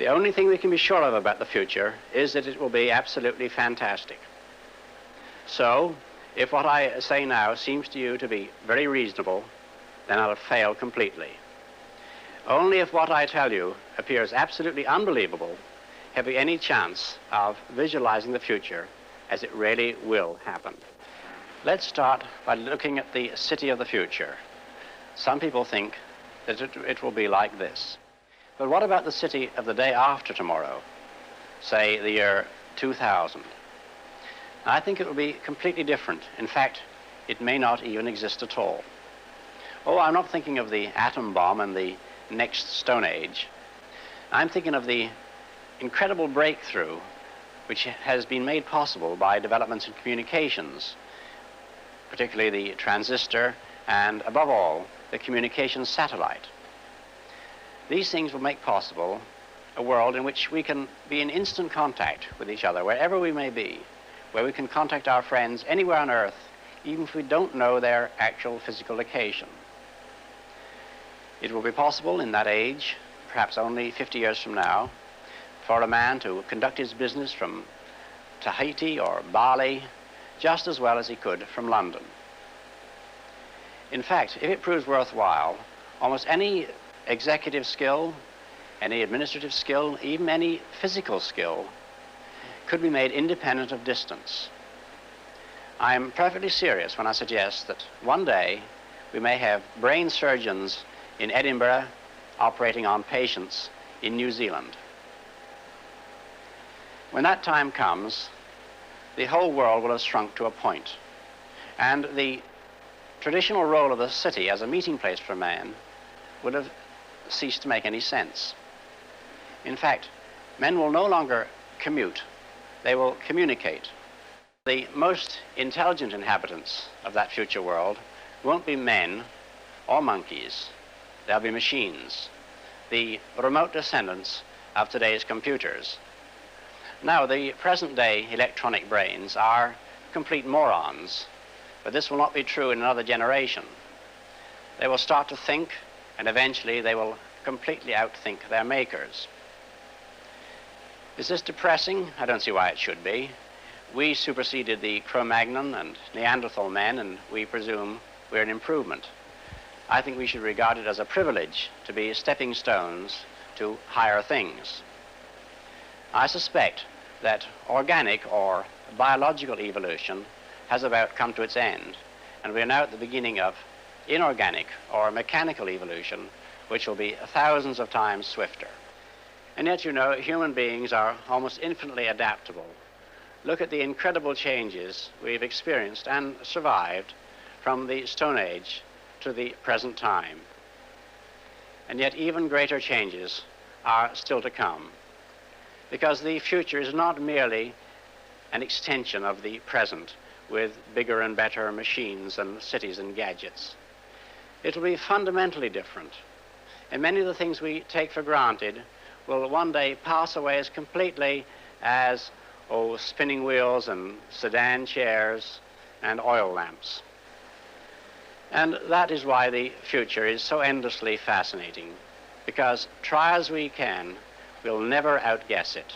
The only thing we can be sure of about the future is that it will be absolutely fantastic. So, if what I say now seems to you to be very reasonable, then I'll fail completely. Only if what I tell you appears absolutely unbelievable have we any chance of visualizing the future as it really will happen. Let's start by looking at the city of the future. Some people think that it will be like this. But what about the city of the day after tomorrow, say the year 2000? I think it will be completely different. In fact, it may not even exist at all. Oh, I'm not thinking of the atom bomb and the next Stone Age. I'm thinking of the incredible breakthrough which has been made possible by developments in communications, particularly the transistor and, above all, the communications satellite. These things will make possible a world in which we can be in instant contact with each other, wherever we may be, where we can contact our friends anywhere on Earth, even if we don't know their actual physical location. It will be possible in that age, perhaps only 50 years from now, for a man to conduct his business from Tahiti or Bali just as well as he could from London. In fact, if it proves worthwhile, almost any executive skill, any administrative skill, even any physical skill could be made independent of distance. I'm perfectly serious when I suggest that one day we may have brain surgeons in Edinburgh operating on patients in New Zealand. When that time comes, the whole world will have shrunk to a point, and the traditional role of the city as a meeting place for man would have ceased to make any sense. In fact, men will no longer commute, they will communicate. The most intelligent inhabitants of that future world won't be men or monkeys, they'll be machines, the remote descendants of today's computers. Now, the present-day electronic brains are complete morons, but this will not be true in another generation. They will start to think, and eventually they will completely outthink their makers. Is this depressing? I don't see why it should be. We superseded the Cro-Magnon and Neanderthal men, and we presume we're an improvement. I think we should regard it as a privilege to be stepping stones to higher things. I suspect that organic or biological evolution has about come to its end, and we are now at the beginning of inorganic or mechanical evolution, which will be thousands of times swifter. And yet, you know, human beings are almost infinitely adaptable. Look at the incredible changes we've experienced and survived from the Stone Age to the present time. And yet even greater changes are still to come, because the future is not merely an extension of the present with bigger and better machines and cities and gadgets. It'll be fundamentally different, and many of the things we take for granted will one day pass away as completely as, spinning wheels and sedan chairs and oil lamps. And that is why the future is so endlessly fascinating, because try as we can, we'll never outguess it.